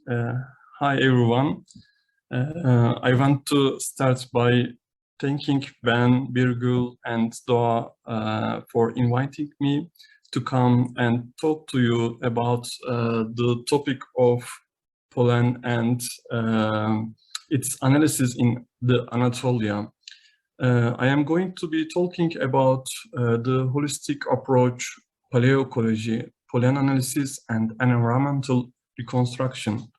Hi everyone. I want to start by thanking Ben, Birgül, and Doğa for inviting me to come and talk to you about the topic of pollen and its analysis in the Anatolia. I am going to be talking about the holistic approach, paleoecology, pollen analysis, and environmental reconstruction.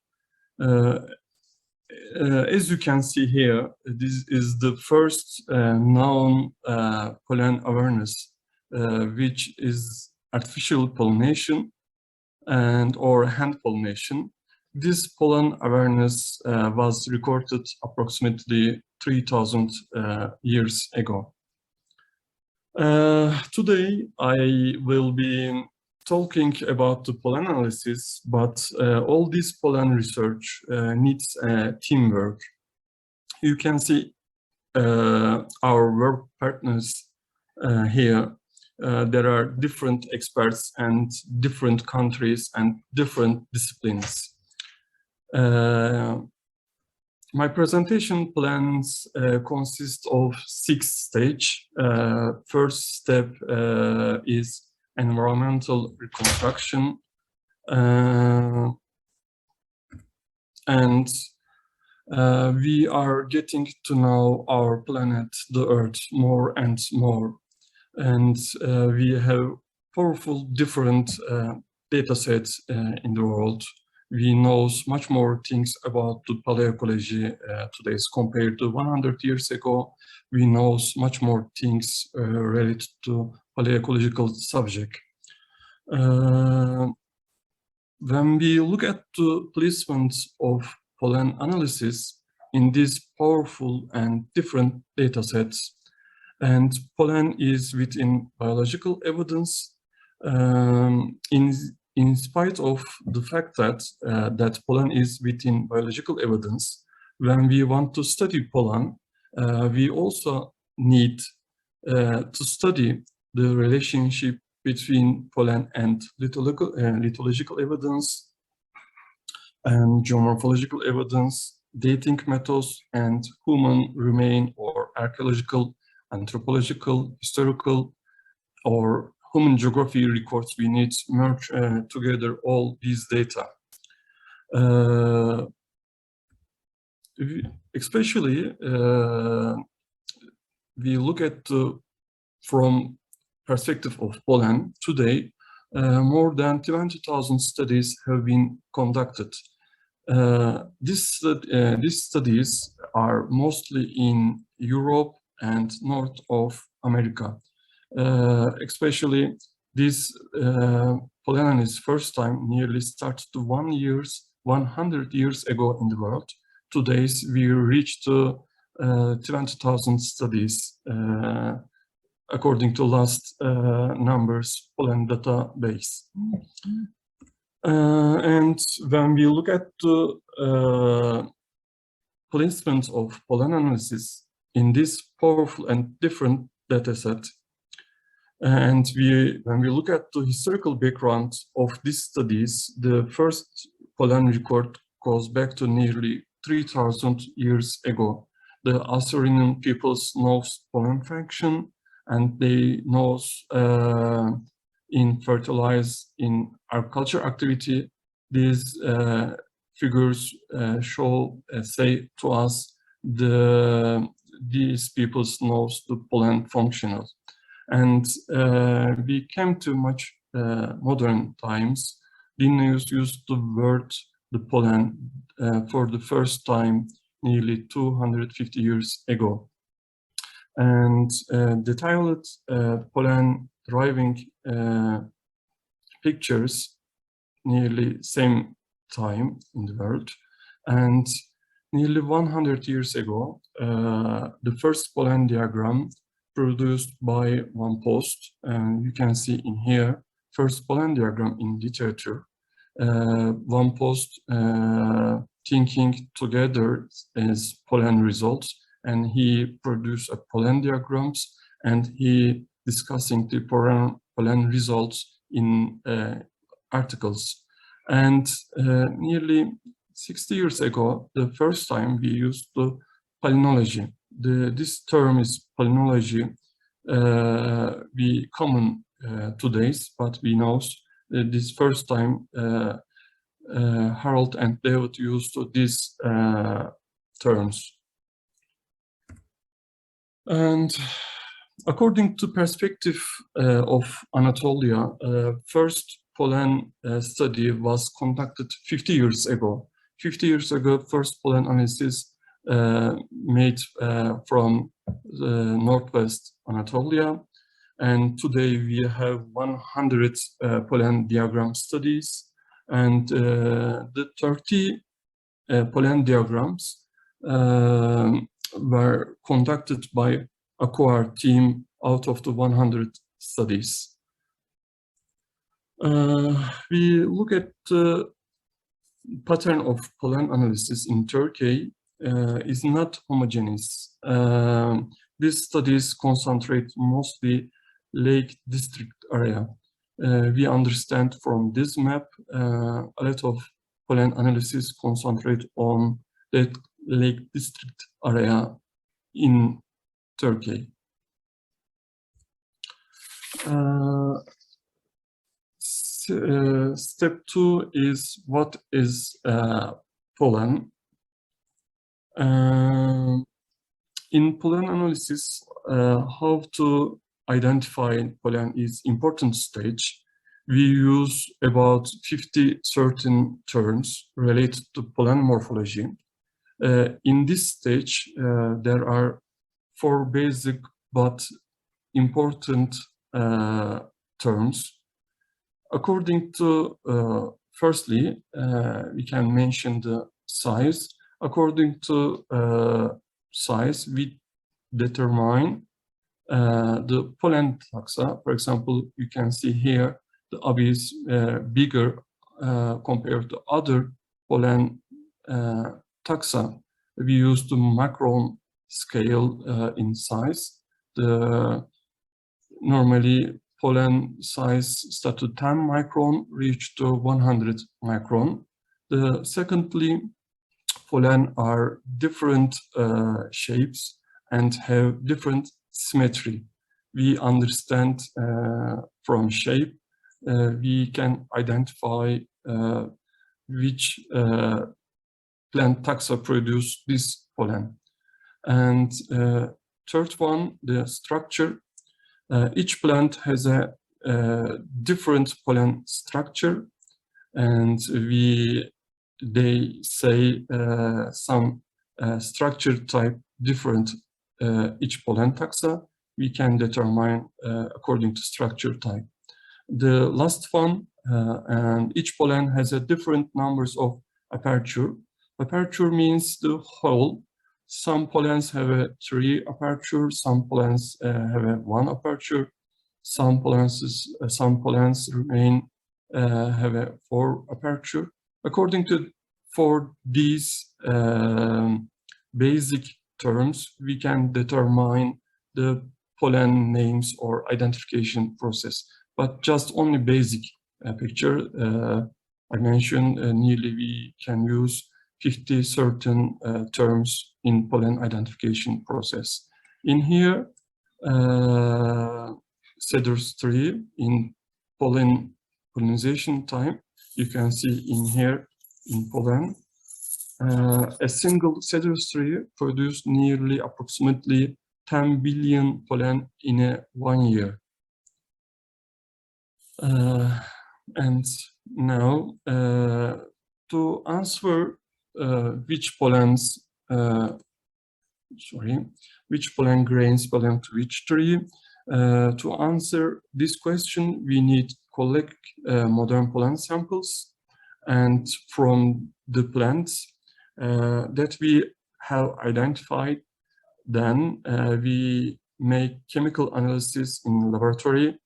As you can see here, this is the first known pollen awareness, which is artificial pollination or hand pollination. This pollen awareness was recorded approximately 3,000 years ago. Today, I will be talking about the pollen analysis, but all this pollen research needs teamwork. You can see our work partners here. There are different experts and different countries and different disciplines. My presentation plans consist of 6 stages. First step is environmental reconstruction, and we are getting to know our planet, the Earth, more and more. And we have powerful different data sets in the world. We know much more things about the paleoecology today compared to 100 years ago. We know much more things related to paleoecological subject. When we look at the placement of pollen analysis in these powerful and different data sets, and pollen is within biological evidence, in spite of the fact that that pollen is within biological evidence, when we want to study pollen, we also need to study the relationship between pollen and lithological evidence and geomorphological evidence, dating methods, and human remain or archaeological, anthropological, historical, or human geography records. We need to merge together all these data. Especially, we look at from perspective of pollen. Today, more than 20,000 studies have been conducted. These studies are mostly in Europe and North of America. Especially this pollen is first time nearly started 100 years ago in the world. Today we reached 20,000 studies according to last numbers pollen database. And when we look at the placement of pollen analysis in this powerful and different data set, and when we look at the historical background of these studies, the first pollen record goes back to nearly 3,000 years ago. The Assyrian peoples knows pollen function, and they knows in fertilize, in agriculture activity. These figures say to us these peoples knows the pollen functional. And we came to much modern times. Linnaeus used the word the pollen for the first time nearly 250 years ago. And detailed pollen driving pictures nearly same time in the world. And nearly 100 years ago, the first pollen diagram produced by Van Post, and you can see in here first pollen diagram in literature. Van Post thinking together as pollen results, and he produced a pollen diagrams, and he discussing the pollen results in articles. And nearly 60 years ago, the first time we used the palynology. This term is palynology, we common today's, but we know this first time Harold and David used these terms. And according to perspective of Anatolia, first pollen study was conducted 50 years ago. 50 years ago, first pollen analysis made from northwest Anatolia. And today we have 100 pollen diagram studies, and the 30 pollen diagrams were conducted by a core team out of the 100 studies. We look at the pattern of pollen analysis in Turkey is not homogeneous. These studies concentrate mostly Lake District area. We understand from this map a lot of pollen analysis concentrate on the Lake District area in Turkey. Step 2 is what is pollen. In pollen analysis, how to identify pollen is important stage. We use about 50 certain terms related to pollen morphology. In this stage, there are 4 basic but important terms. According to, firstly, we can mention the size. According to size, we determine the pollen taxa. For example, you can see here the AB is bigger compared to other pollen taxa. We use the macron scale in size. Normally pollen size start to 10 micron, reach to 100 micron. Secondly, pollen are different shapes and have different symmetry. We understand from shape, we can identify which plant taxa produce this pollen. And third one, the structure. Each plant has a different pollen structure, and they say some structure type different each pollen taxa. We can determine according to structure type. The last one, and each pollen has a different numbers of aperture. Aperture means the hole. Some pollens have a 3 aperture, some pollens have a 1 aperture, some pollens remain have a 4 aperture. According to for these basic terms, we can determine the pollen names or identification process. But just only basic picture, I mentioned nearly we can use 50 certain terms in pollen identification process. In here, Cedars tree in pollinization time, you can see in here in pollen, a single cedars tree produced nearly approximately 10 billion pollen in 1 year. And now to answer which pollen grains belong to which tree. To answer this question, we need collect modern pollen samples, and from the plants that we have identified, then we make chemical analysis in laboratory,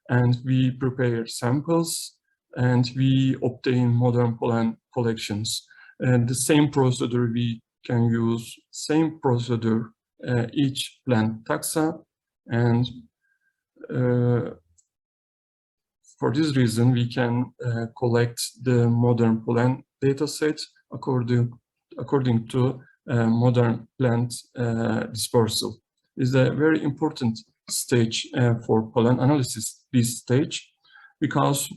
and we prepare samples, and we obtain modern pollen collections. And the same procedure we can use, same procedure each plant taxa, and for this reason we can collect the modern pollen data set according to modern plant dispersal. Is a very important stage for pollen analysis, this stage, because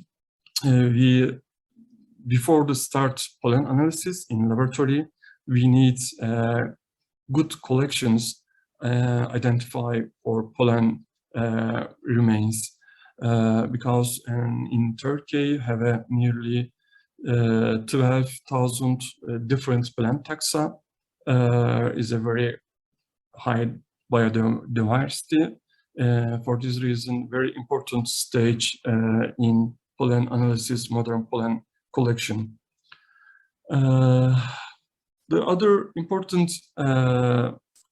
before the start pollen analysis in laboratory, we need good collections identify for pollen remains, because in Turkey have a nearly 12,000 different plant taxa, is a very high biodiversity. For this reason, very important stage in pollen analysis, modern pollen collection. The other important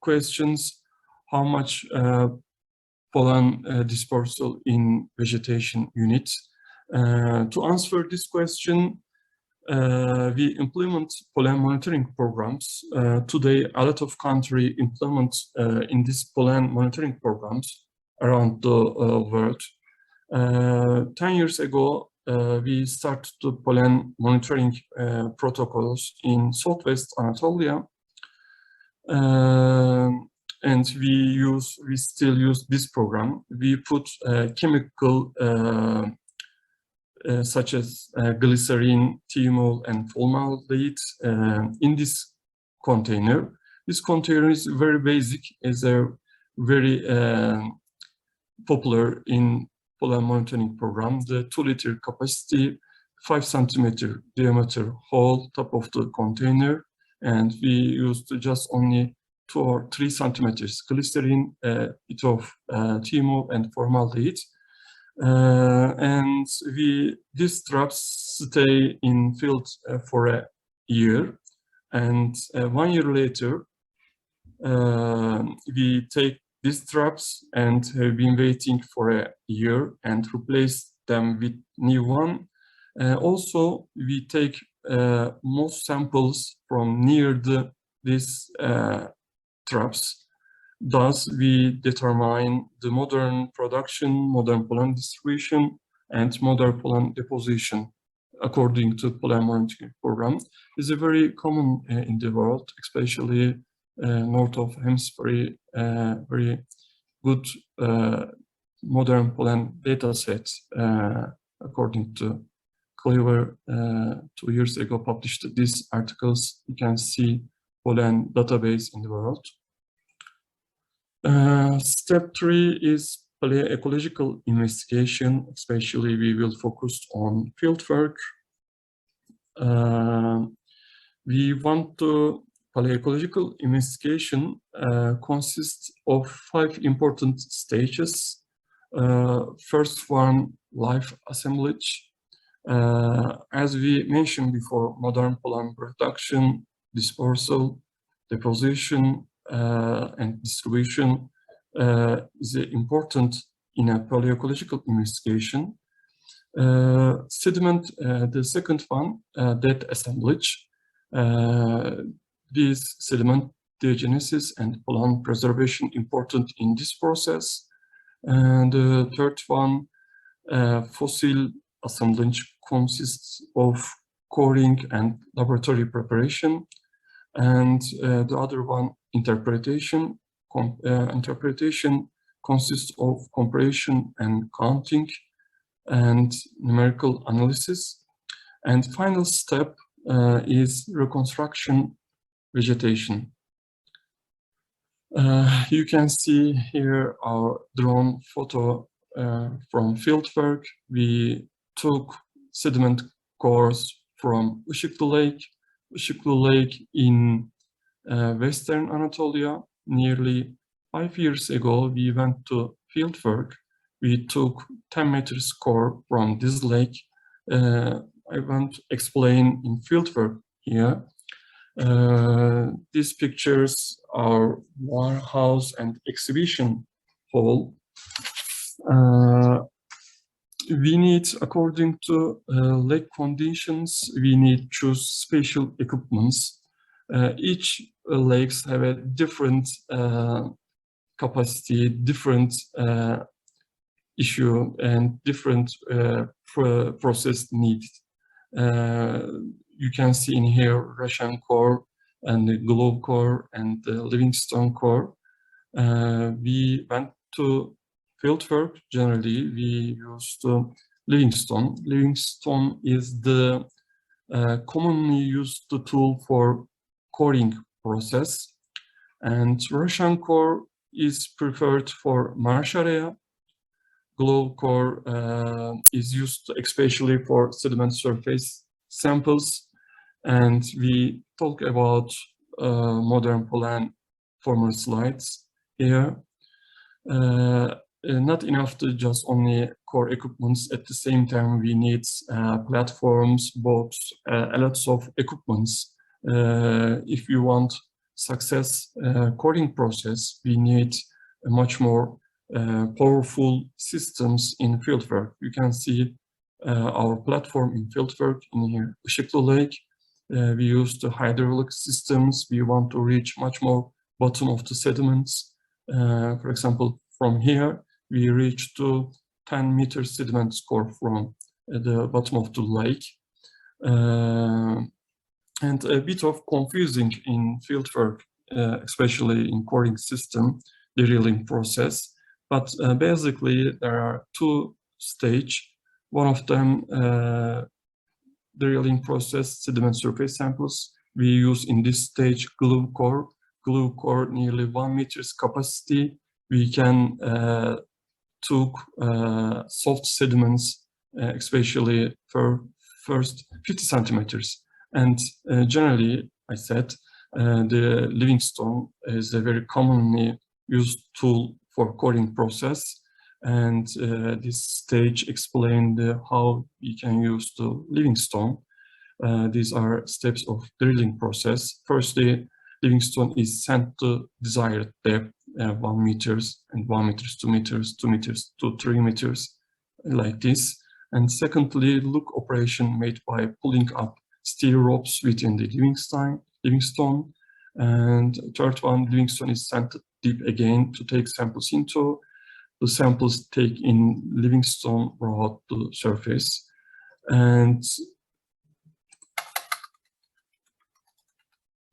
questions, how much pollen dispersal in vegetation units. To answer this question, we implement pollen monitoring programs. Today, a lot of countries implement in these pollen monitoring programs around the world. 10 years ago, we started the pollen monitoring protocols in Southwest Anatolia, and we still use this program. We put chemical such as glycerin, thymol, and formaldehyde in this container. This container is very basic, is a very popular in pollen monitoring program. The 2-liter capacity, 5 centimeter diameter hole top of the container, and we used just only 2 or 3 centimeters glycerin, bit of thymol and formaldehyde. And these traps stay in field for a year, and 1 year later we take these traps and have been waiting for a year and replace them with new one. Also, we take most samples from near these traps. Thus, we determine the modern production, modern pollen distribution, and modern pollen deposition according to pollen monitoring program. Is a very common in the world, especially north of hemisphere. Very good modern pollen data sets according to Cleaver 2 years ago published these articles. You can see pollen database in the world. Step 3 is paleoecological investigation. Especially we will focus on fieldwork. We want to paleoecological investigation consists of 5 important stages. First one, live assemblage. As we mentioned before, modern pollen production, dispersal, deposition, and distribution is important in a paleoecological investigation. Sediment, the second one, dead assemblage. This sediment diagenesis and pollen preservation important in this process. And the third one, fossil assemblage, consists of coring and laboratory preparation. And the other one, interpretation. Interpretation consists of comparison and counting and numerical analysis. And final step is reconstruction vegetation. You can see here our drone photo from fieldwork. We took sediment cores from Işıklı Lake. Işıklı Lake in Western Anatolia. Nearly 5 years ago, we went to fieldwork. We took 10 meters core from this lake. I want to explain in fieldwork here. These pictures are warehouse and exhibition hall. We need, according to lake conditions, we need choose special equipments. Each lakes have a different capacity, different issue, and different process needs. you can see in here Russian core and the globe core and the Livingstone core. We went to fieldwork. Generally, we used Livingstone. Livingstone is the commonly used tool for coring process, and Russian core is preferred for marsh area. Globe core is used especially for sediment surface samples, and we talk about modern pollen former slides here. Not enough to just only core equipments. At the same time, we need platforms, boats, lots of equipments. If you want success coring process, we need a much more powerful systems in fieldwork. You can see our platform in fieldwork in here, Işıklı Lake. We use the hydraulic systems. We want to reach much more bottom of the sediments. For example, from here, we reach to 10 meters sediment score from the bottom of the lake. And a bit of confusing in fieldwork, especially in coring system, the drilling process. But basically, there are two stages. One of them, drilling process, sediment surface samples. We use in this stage glue core. Glue core nearly 1 meter's capacity. We can took soft sediments, especially for first 50 centimeters. And generally, I said, the Livingstone is a very commonly used tool for coring process. And this stage explained how we can use the Livingstone. These are steps of drilling process. Firstly, Livingstone is sent to desired depth, 1 meters and 1 meters, 2 meters, 2 meters to 3 meters, like this. And secondly, look operation made by pulling up steel ropes within the Livingstone. And third one, Livingstone is sent deep again to take samples into. The samples take in Livingstone brought to the surface. And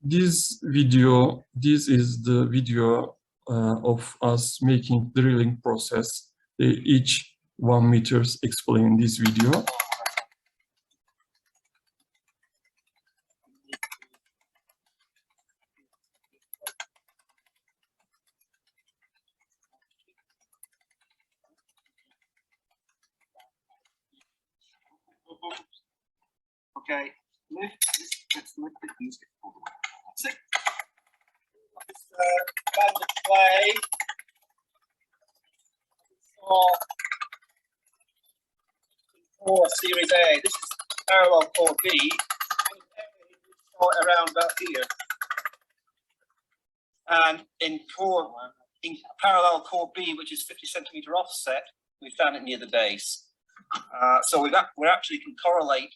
this is the video of us making drilling process. Each 1 meters explain this video. Okay, let's lift the music all the way. That's it. Band of clay for Series A. This is parallel core B. Around about here. And in parallel core B, which is 50 centimeter offset, we found it near the base. So we actually can correlate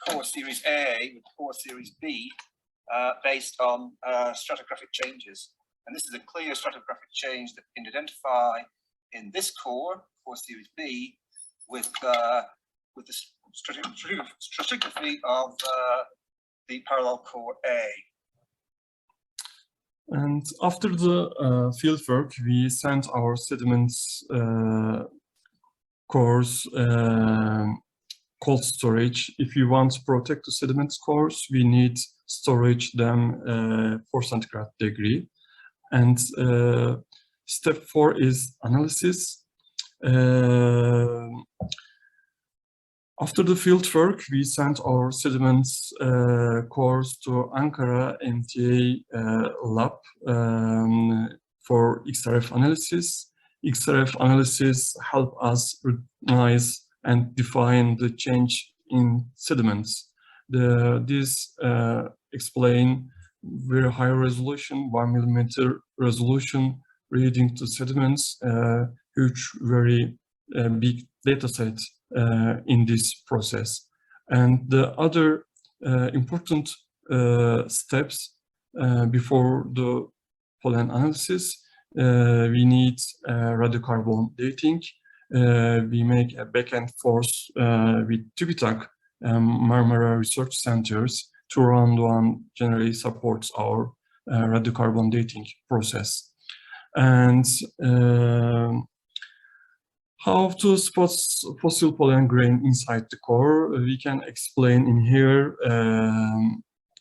core series A with core series B based on stratigraphic changes. And this is a clear stratigraphic change that we can identify in this core series B, with the stratigraphy of the parallel core A. And after the fieldwork, we sent our sediments cores cold storage. If you want to protect the sediments cores, we need storage them 4 centigrade degree. And step 4 is analysis. After the fieldwork, we sent our sediments cores to Ankara MTA lab for Xrf analysis. Xrf analysis help us recognize and define the change in sediments. This explain very high resolution, 1 millimeter resolution reading to sediments, huge, very big data set in this process. And the other important steps before the pollen analysis, we need radiocarbon dating. We make a back and forth with TÜBİTAK Marmara research centers to round-one generally supports our radiocarbon dating process. And how to spot fossil pollen grain inside the core, we can explain in here.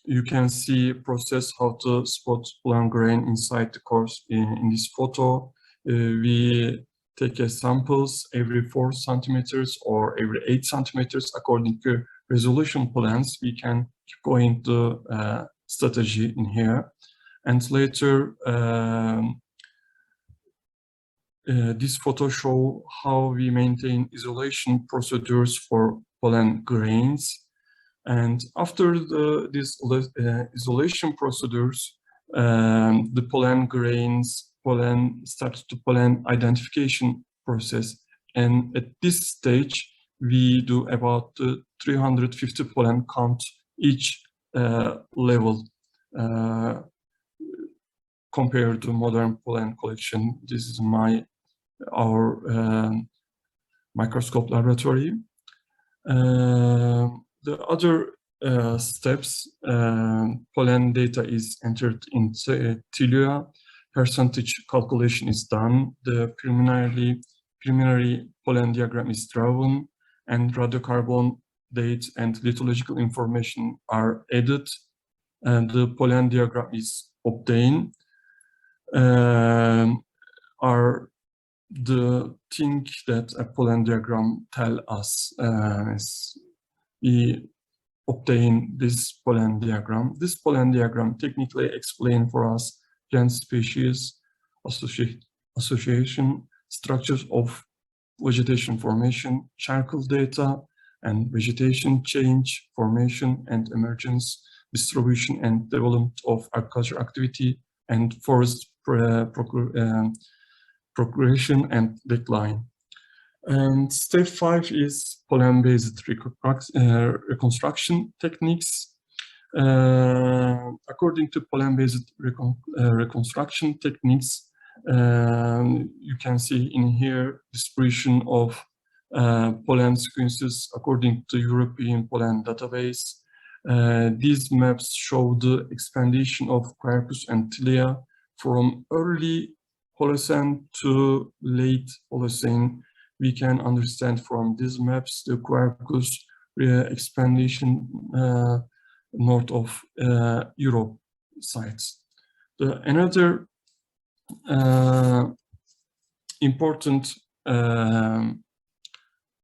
You can see process how to spot pollen grain inside the core in this photo. We take samples every 4 centimeters or every 8 centimeters according to resolution plans. We can keep going to strategy in here. And later, this photo show how we maintain isolation procedures for pollen grains. And after these isolation procedures, the pollen grains, starts to pollen identification process. And at this stage, we do about 350 pollen count each level compared to modern pollen collection. This is our microscope laboratory. The other steps, pollen data is entered in TILUA, percentage calculation is done, the preliminary pollen diagram is drawn, and radiocarbon date and lithological information are added, and the pollen diagram is obtained. The thing that a pollen diagram tell us is we obtain this pollen diagram. This pollen diagram technically explain for us plant species, association, structures of vegetation formation, charcoal data, and vegetation change, formation and emergence, distribution and development of agriculture activity, and forest progression and decline. And step 5 is pollen-based reconstruction techniques. According to pollen-based reconstruction techniques, you can see in here distribution of pollen sequences according to European pollen database. These maps show the expansion of Quercus and Tilia from early Holocene to late Holocene. We can understand from these maps the Quercus expansion north of Europe sites. Another important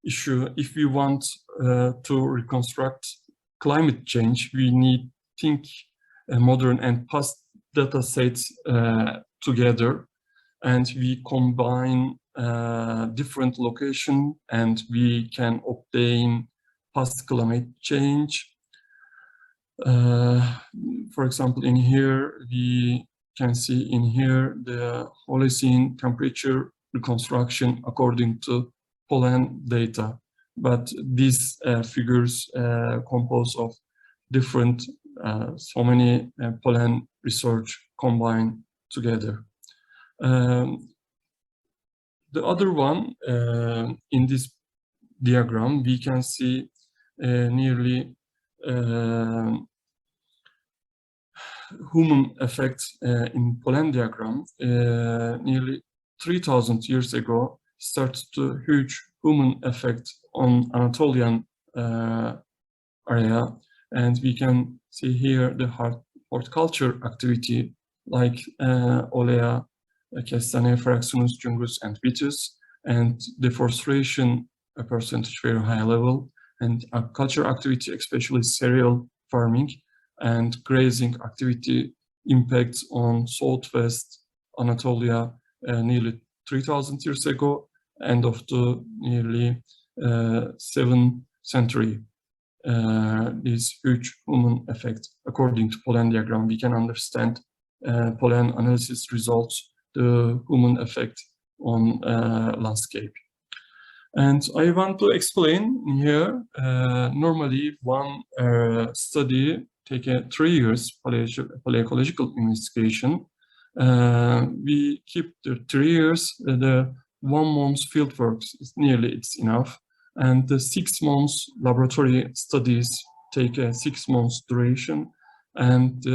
issue, if we want to reconstruct climate change, we need think modern and past data sets together, and we combine different location, and we can obtain past climate change. For example, in here we can see in here the Holocene temperature reconstruction according to pollen data, but these figures compose of different so many pollen research combined together. The other one, in this diagram, we can see nearly human effects in pollen diagram. Nearly 3,000 years ago, started to huge human effect on Anatolian area, and we can see here the horticulture activity like Olea, Kestane, Fraxinus, Jungus, and Vitis, and deforestation a percentage very high level, and agriculture activity, especially cereal farming and grazing activity impacts on southwest Anatolia nearly 3,000 years ago, end of the nearly 7th century. This huge human effect. According to pollen diagram, we can understand pollen analysis results, the human effect on landscape. And I want to explain here, normally one study take 3 years, paleoecological investigation. We keep the 3 years, the 1 month field works, it's enough. And the 6 months laboratory studies take a 6 months duration, and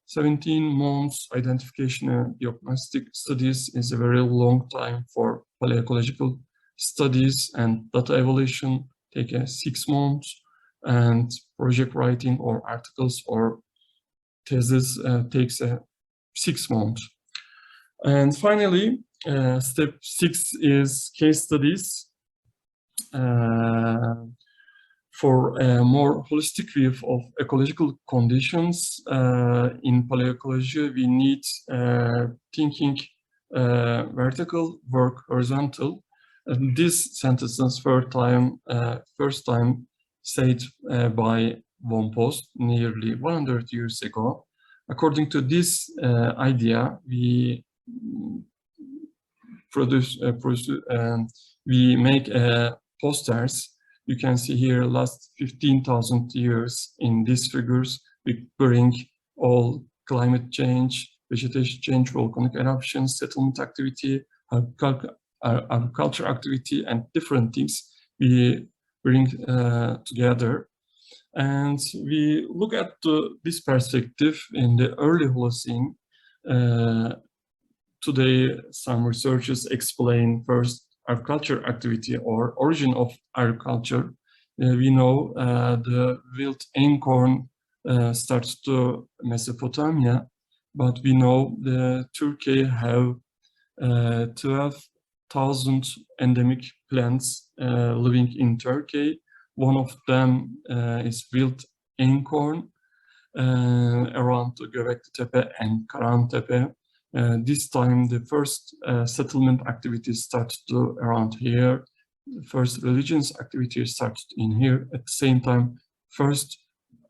17 months identification and diagnostic studies is a very long time for paleoecological studies, and data evaluation take 6 months, and project writing or articles or thesis takes 6 months. And finally, step 6 is case studies. For a more holistic view of ecological conditions in paleoecology, we need thinking vertical, work horizontal. And this sentence is first time said by von Post nearly 100 years ago. According to this idea, we we make posters. You can see here last 15,000 years in these figures. We bring all climate change, vegetation change, volcanic eruptions, settlement activity, agriculture activity, and different things we bring together. And we look at this perspective in the early Holocene. Today, some researchers explain first agriculture activity or origin of agriculture. We know the wild acorn starts to Mesopotamia, but we know the Turkey have 12,000 endemic plants living in Turkey. One of them is wild acorn around Göbekli Tepe and Karahantepe. This time, the first settlement activities started around here. The first religious activities started in here. At the same time, first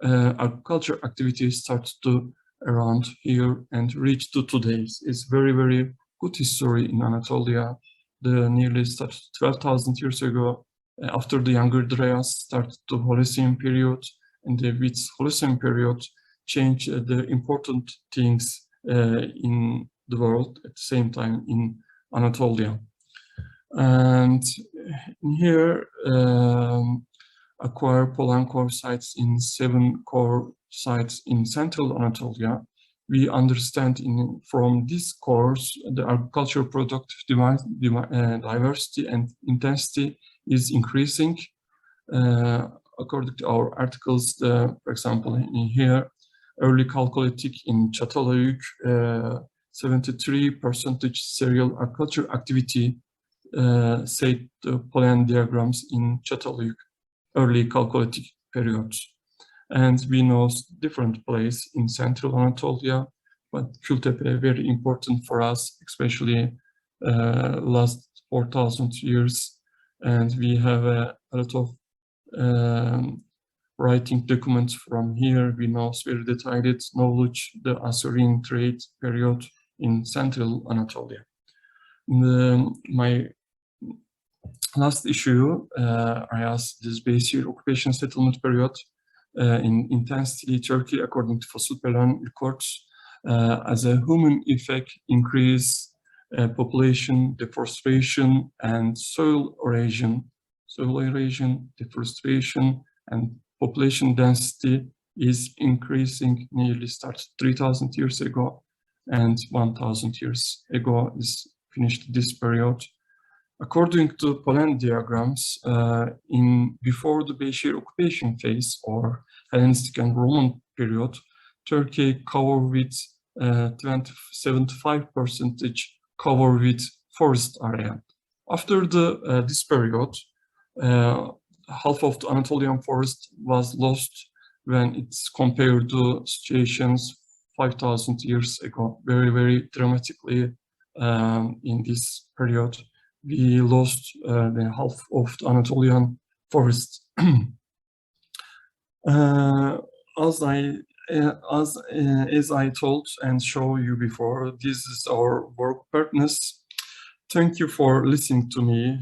agriculture activities started around here and reached to today's. It's very, very good history in Anatolia. The nearly started 12,000 years ago. After the Younger Dryas started the Holocene period, and the Holocene period changed the important things in the world at the same time in Anatolia. And here acquire pollen core sites in 7 core sites in central Anatolia. We understand from these cores the agricultural productive diversity and intensity is increasing. According to our articles, for example, in here, early Chalcolithic in Çatalhöyük, 73% serial agriculture activity, say the pollen diagrams in Çatalhöyük, early Chalcolithic periods. And we know different place in central Anatolia, but Kültepe very important for us, especially last 4,000 years. And we have a lot of writing documents from here. We know very detailed knowledge, the Assyrian trade period in central Anatolia. My last issue, I asked this basic occupation settlement period in intensity Turkey according to fossil pollen records as a human effect increase population, deforestation, and soil erosion, deforestation, and population density is increasing nearly started 3,000 years ago, and 1,000 years ago is finished this period. According to pollen diagrams, before the Beşir occupation phase or Hellenistic and Roman period, Turkey covered with 75% cover with forest area. After this period, half of the Anatolian forest was lost when it's compared to situations 5,000 years ago. Very, very dramatically in this period, we lost the half of the Anatolian forest. As I told and show you before, this is our work partners. Thank you for listening to me.